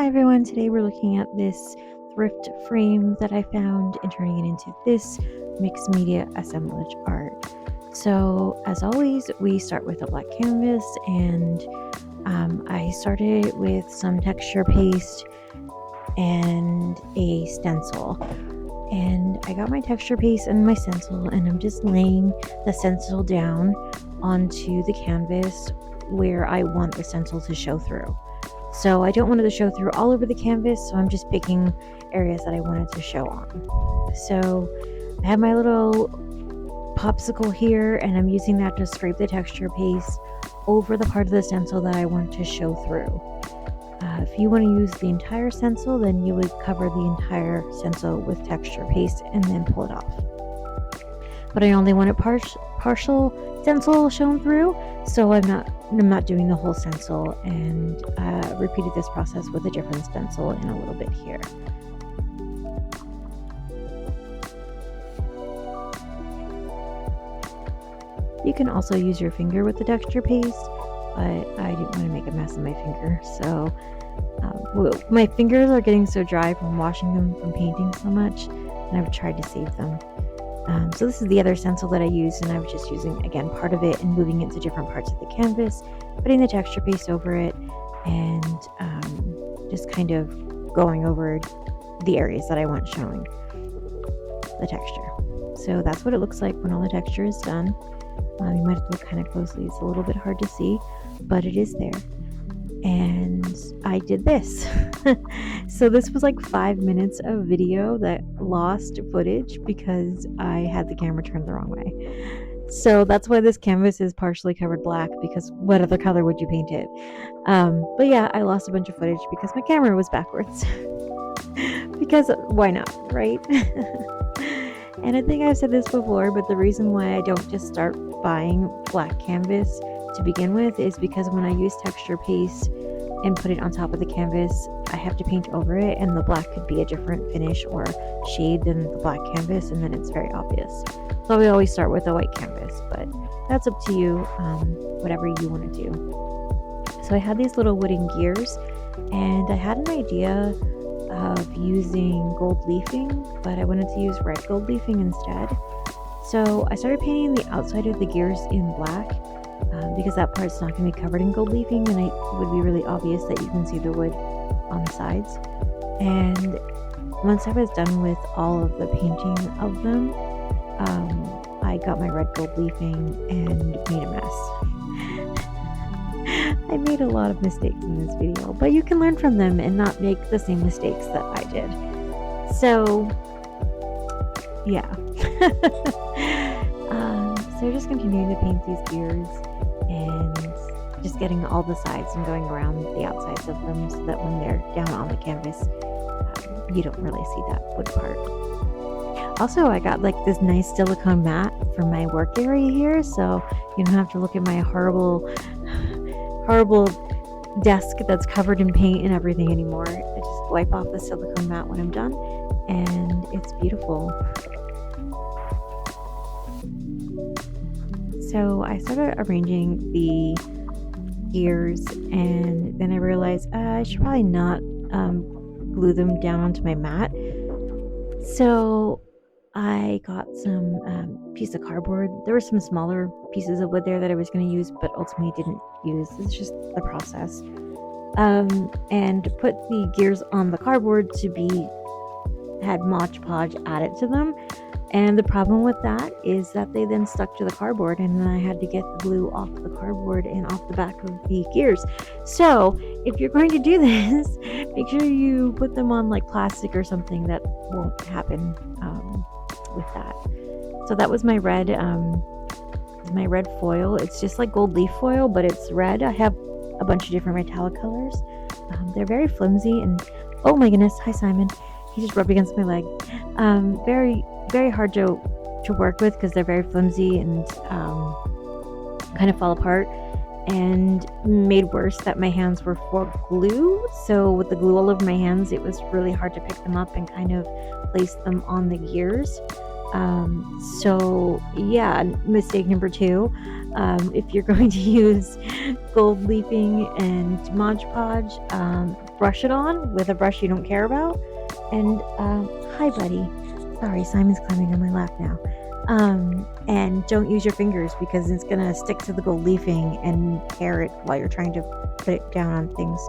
Hi everyone, today we're looking at this thrift frame that I found and turning it into this mixed media assemblage art. So as always, we start with a black canvas and I started with some texture paste and a stencil. And I got my texture paste and my stencil and I'm just laying the stencil down onto the canvas where I want the stencil to show through. So I don't want it to show through all over the canvas, so I'm just picking areas that I wanted to show on. So I have my little popsicle here and I'm using that to scrape the texture paste over the part of the stencil that I want to show through. If you want to use the entire stencil, then you would cover the entire stencil with texture paste and then pull it off. But I only wanted partial stencil shown through, so I'm not doing the whole stencil, and repeated this process with a different stencil in a little bit here. You can also use your finger with the texture paste, but I didn't want to make a mess of my finger, so my fingers are getting so dry from washing them from painting so much, and I've tried to save them. So this is the other stencil that I used, and I was just using, again, part of it and moving it to different parts of the canvas, putting the texture paste over it, and just kind of going over the areas that I want showing the texture. So that's what it looks like when all the texture is done. You might have to look kind of closely. It's a little bit hard to see, but it is there. And I did this. So this was like 5 minutes of video that lost footage because I had the camera turned the wrong way. So that's why this canvas is partially covered black, because what other color would you paint it? But yeah, I lost a bunch of footage because my camera was backwards. Because why not, right? And I think I've said this before, but the reason why I don't just start buying black canvas to begin with is because when I use texture paste and put it on top of the canvas, I have to paint over it, and the black could be a different finish or shade than the black canvas, and then it's very obvious. So we always start with a white canvas, but that's up to you, whatever you want to do. So I had these little wooden gears, and I had an idea of using gold leafing, but I wanted to use red gold leafing instead. So I started painting the outside of the gears in black, because that part's not going to be covered in gold leafing, and it would be really obvious that you can see the wood on the sides. And once I was done with all of the painting of them, I got my red gold leafing and made a mess. I made a lot of mistakes in this video, but you can learn from them and not make the same mistakes that I did. So yeah. So just continuing to paint these gears and just getting all the sides and going around the outsides of them so that when they're down on the canvas, you don't really see that wood part. Also, I got like this nice silicone mat for my work area here, so you don't have to look at my horrible desk that's covered in paint and everything anymore. I just wipe off the silicone mat when I'm done, and it's beautiful. So I started arranging the gears, and then I realized I should probably not glue them down onto my mat. So I got some piece of cardboard. There were some smaller pieces of wood there that I was going to use, but ultimately didn't use. It's just the process. And put the gears on the cardboard had Mod Podge added to them. And the problem with that is that they then stuck to the cardboard, and then I had to get the glue off the cardboard and off the back of the gears. So if you're going to do this, make sure you put them on like plastic or something that won't happen with that. So that was my red foil. It's just like gold leaf foil, but it's red. I have a bunch of different metallic colors. They're very flimsy, and oh my goodness, hi Simon. He just rubbed against my leg. Very, very hard to work with because they're very flimsy and kind of fall apart, and made worse that my hands were for glue. So with the glue all over my hands, it was really hard to pick them up and kind of place them on the gears. So yeah, mistake number 2, if you're going to use gold leafing and Mod Podge, brush it on with a brush you don't care about. And hi buddy, sorry, Simon's climbing on my lap now. And don't use your fingers because it's gonna stick to the gold leafing and tear it while you're trying to put it down on things.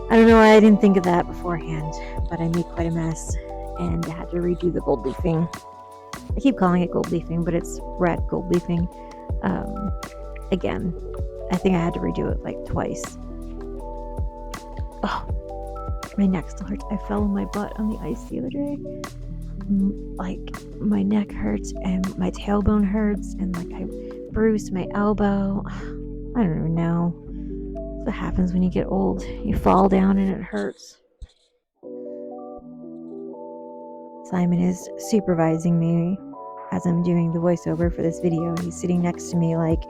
I don't know why I didn't think of that beforehand, but I made quite a mess and I had to redo the gold leafing. I keep calling it gold leafing, but it's red gold leafing. Again, I think I had to redo it like twice. Oh, my neck still hurts. I fell on my butt on the ice the other day. Like, my neck hurts and my tailbone hurts, and like I bruised my elbow. I don't even know. What happens when you get old? You fall down and it hurts. Simon is supervising me as I'm doing the voiceover for this video. He's sitting next to me like,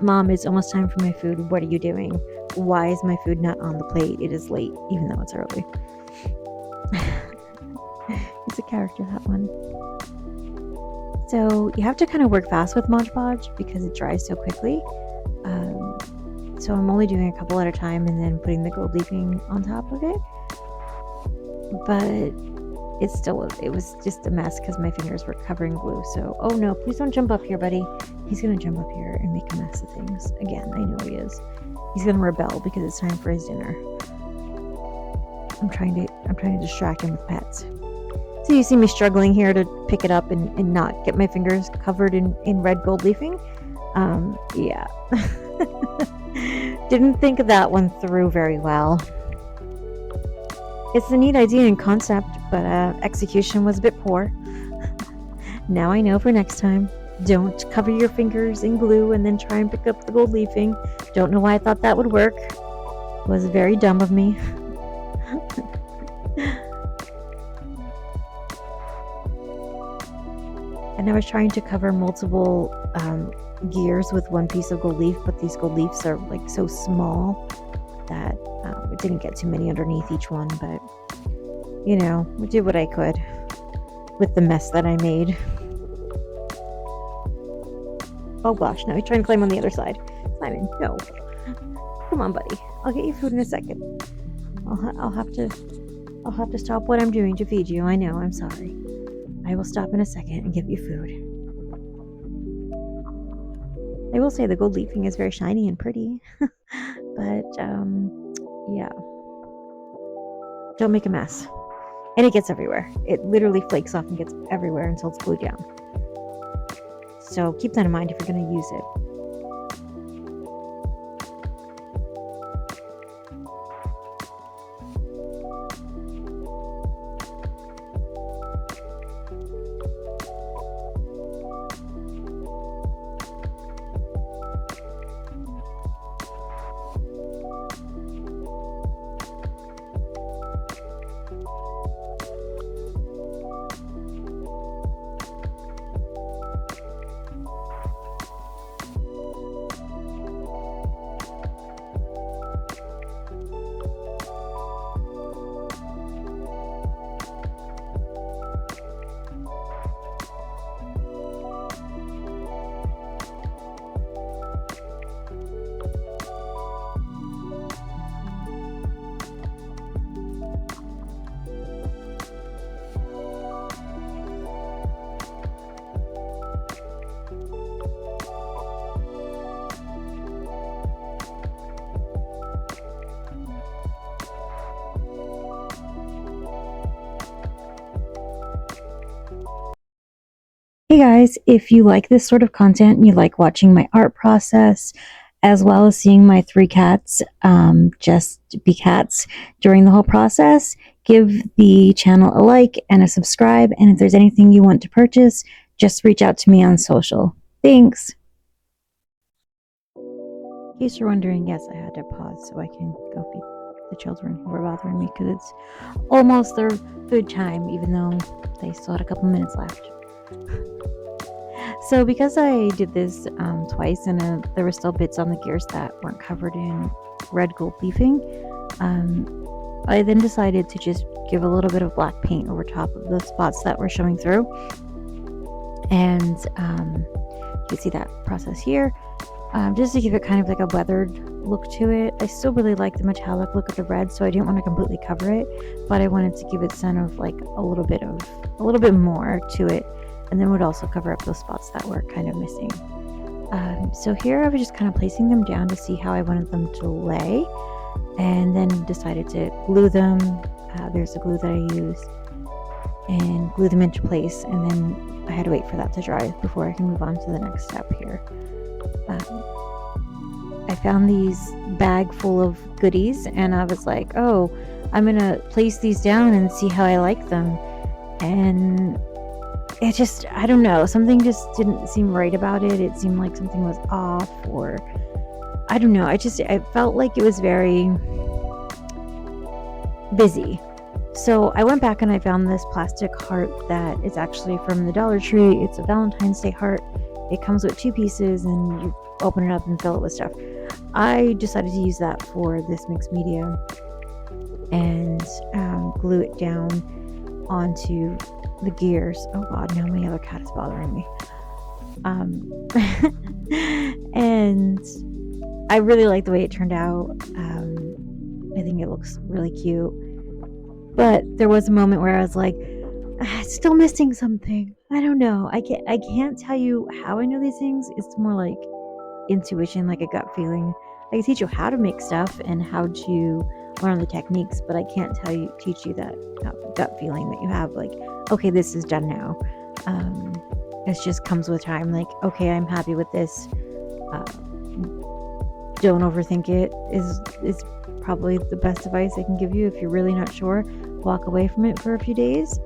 Mom, it's almost time for my food. What are you doing? Why is my food not on the plate? It is late, even though it's early. He's a character, that one. So you have to kind of work fast with Mod Podge because it dries so quickly. So I'm only doing a couple at a time and then putting the gold leafing on top of it. But it was just a mess because my fingers were covering glue. So, oh no, please don't jump up here, buddy. He's gonna jump up here and make a mess of things. Again, I know he is. He's gonna rebel because it's time for his dinner. I'm trying to distract him with pets. So you see me struggling here to pick it up and not get my fingers covered in red gold leafing. Yeah. Didn't think of that one through very well. It's a neat idea and concept, but execution was a bit poor. Now I know for next time. Don't cover your fingers in glue and then try and pick up the gold leafing. Don't know why I thought that would work. It was very dumb of me. And I was trying to cover multiple gears with one piece of gold leaf, but these gold leaves are like so small that it didn't get too many underneath each one, but you know, I did what I could with the mess that I made. Oh gosh, now he's trying to climb on the other side. Simon, no. Come on, buddy. I'll get you food in a second. I'll have to stop what I'm doing to feed you. I know, I'm sorry. I will stop in a second and give you food. I will say the gold leafing is very shiny and pretty. But, yeah. Don't make a mess. And it gets everywhere. It literally flakes off and gets everywhere until it's glued down. So keep that in mind if you're going to use it. Hey guys, if you like this sort of content and you like watching my art process, as well as seeing my 3 cats just be cats during the whole process, give the channel a like and a subscribe. And if there's anything you want to purchase, just reach out to me on social. Thanks. In case you're wondering, yes, I had to pause so I can go feed the children who were bothering me because it's almost their food time, even though they still had a couple minutes left. So because I did this twice and there were still bits on the gears that weren't covered in red gold leafing, I then decided to just give a little bit of black paint over top of the spots that were showing through. And you can see that process here. Just to give it kind of like a weathered look to it. I still really like the metallic look of the red, so I didn't want to completely cover it, but I wanted to give it kind of like a little bit more to it, and then would also cover up those spots that were kind of missing. So here I was just kind of placing them down to see how I wanted them to lay, and then decided to glue them. There's the glue that I use, and glue them into place, and then I had to wait for that to dry before I can move on to the next step here. I found these bag full of goodies, and I was like, oh, I'm gonna place these down and see how I like them. And it just, I don't know, something just didn't seem right about it. It seemed like something was off, or I don't know. I felt like it was very busy. So I went back and I found this plastic heart that is actually from the Dollar Tree. It's a Valentine's Day heart. It comes with 2 pieces, and you open it up and fill it with stuff. I decided to use that for this mixed media and glue it down onto the gears. Oh God, now my other cat is bothering me. And I really like the way it turned out. I think it looks really cute. But there was a moment where I was like, still missing something. I don't know. I can't tell you how I know these things. It's more like intuition, like a gut feeling. I can teach you how to make stuff and how to learn the techniques, but I can't teach you that gut feeling that you have, like, okay, this is done now. It just comes with time. Like, okay, I'm happy with this. Don't overthink it is probably the best advice I can give you. If you're really not sure, walk away from it for a few days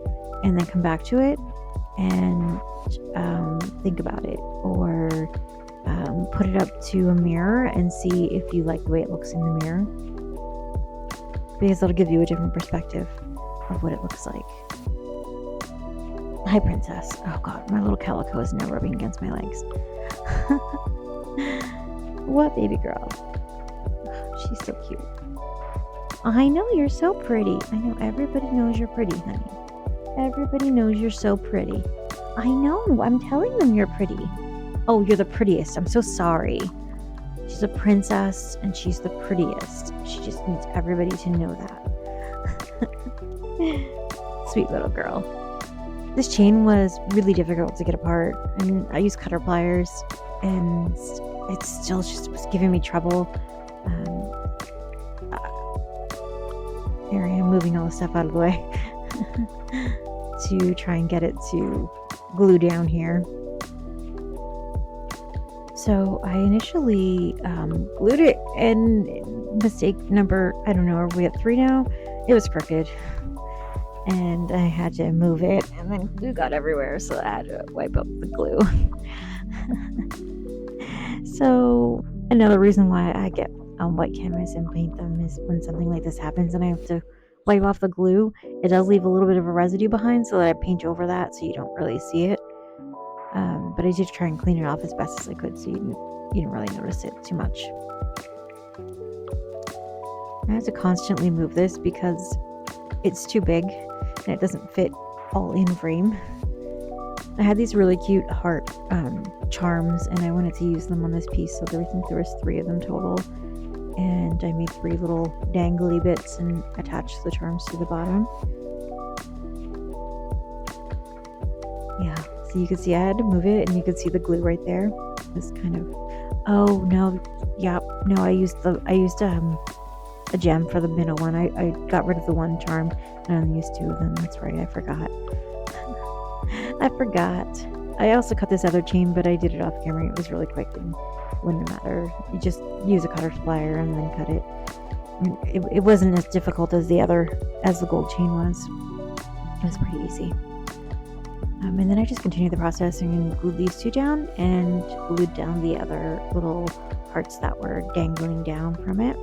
and then come back to it and think about it, or put it up to a mirror and see if you like the way it looks in the mirror, because it'll give you a different perspective of what it looks like. Hi, princess. Oh God, my little calico is now rubbing against my legs. What, baby girl? Oh, she's so cute. I know, you're so pretty. I know, everybody knows you're pretty, honey. Everybody knows you're so pretty. I know, I'm telling them you're pretty. Oh, you're the prettiest. I'm so sorry. She's a princess and she's the prettiest. She just needs everybody to know that. Sweet little girl. This chain was really difficult to get apart. I mean, I used cutter pliers and it still just was giving me trouble. Here I am moving all the stuff out of the way to try and get it to glue down here. So I initially glued it, and mistake number, I don't know, are we at 3 now? It was crooked, and I had to move it, and then glue got everywhere, so I had to wipe up the glue. So another reason why I get white canvas and paint them is when something like this happens and I have to wipe off the glue, it does leave a little bit of a residue behind, so that I paint over that so you don't really see it. But I did try and clean it off as best as I could, so you didn't really notice it too much. I have to constantly move this because it's too big and it doesn't fit all in frame. I had these really cute heart charms, and I wanted to use them on this piece, so I think there was 3 of them total. And I made 3 little dangly bits and attached the charms to the bottom. Yeah, so you can see I had to move it, and you could see the glue right there. This kind of, oh no, yeah, no, I used a gem for the middle one. I got rid of the 1 charm and I only used 2 of them. That's right, I forgot. I forgot. I also cut this other chain, but I did it off camera. It was really quick and wouldn't matter. You just use a cutter plier and then cut it. I mean, it wasn't as difficult as the gold chain was. It was pretty easy. And then I just continued the process and glued these 2 down and glued down the other little parts that were dangling down from it.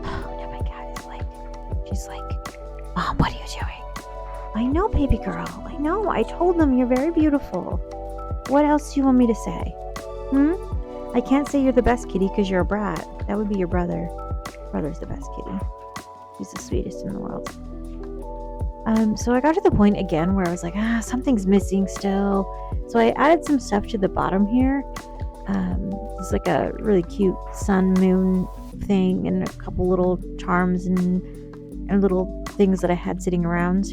Oh, now my cat is she's like, Mom, what are you doing? I know, baby girl. I know. I told them you're very beautiful. What else do you want me to say? I can't say you're the best kitty because you're a brat. That would be your brother. Brother's the best kitty. He's the sweetest in the world. So I got to the point again where I was like, something's missing still. So I added some stuff to the bottom here. It's like a really cute sun moon thing and a couple little charms and little things that I had sitting around,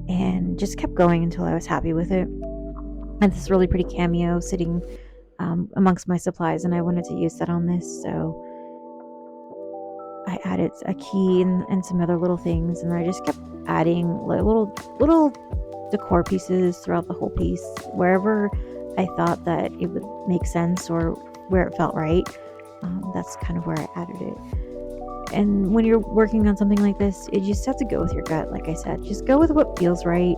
and just kept going until I was happy with it. And this really pretty cameo sitting amongst my supplies, and I wanted to use that on this, so I added a key and some other little things, and I just kept adding like little decor pieces throughout the whole piece, wherever I thought that it would make sense or where it felt right. That's kind of where I added it. And when you're working on something like this, you just have to go with your gut. Like I said, just go with what feels right.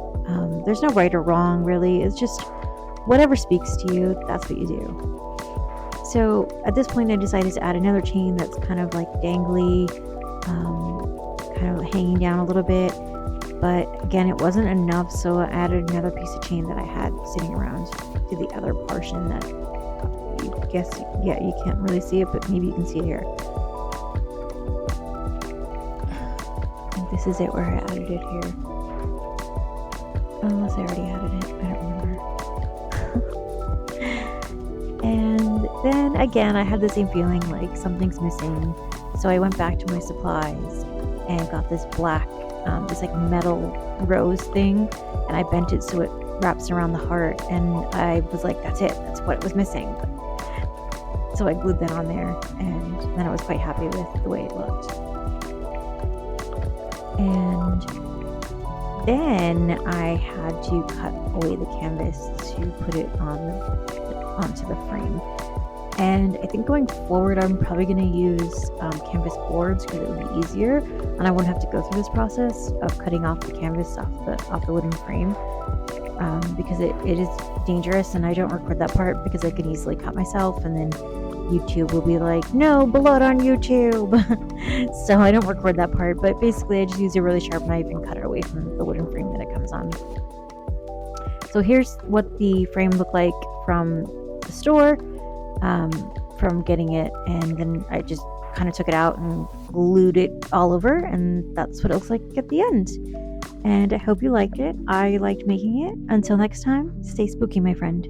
There's no right or wrong, really. It's just whatever speaks to you, that's what you do. So at this point, I decided to add another chain that's kind of like dangly, kind of hanging down a little bit. But again, it wasn't enough, so I added another piece of chain that I had sitting around to the other portion that you can't really see it, but maybe you can see it here. And this is it where I added it here. Unless I already added it, I don't remember. And then again, I had the same feeling like something's missing. So I went back to my supplies and got this black, this like metal rose thing, and I bent it so it wraps around the heart, and I was like, that's it, that's what was missing. So I glued that on there, and then I was quite happy with the way it looked. And then I had to cut away the canvas to put it onto the frame. And I think going forward, I'm probably going to use canvas boards because it would be easier, and I won't have to go through this process of cutting off the canvas off the wooden frame, because it is dangerous, and I don't record that part because I can easily cut myself, and then YouTube will be like, no blood on YouTube. So I don't record that part, but basically I just use a really sharp knife and cut it away from the wooden frame that it comes on. So here's what the frame looked like from the store, from getting it, and then I just kind of took it out and glued it all over, and that's what it looks like at the end. And I hope you liked it. I liked making it. Until next time, stay spooky, my friend.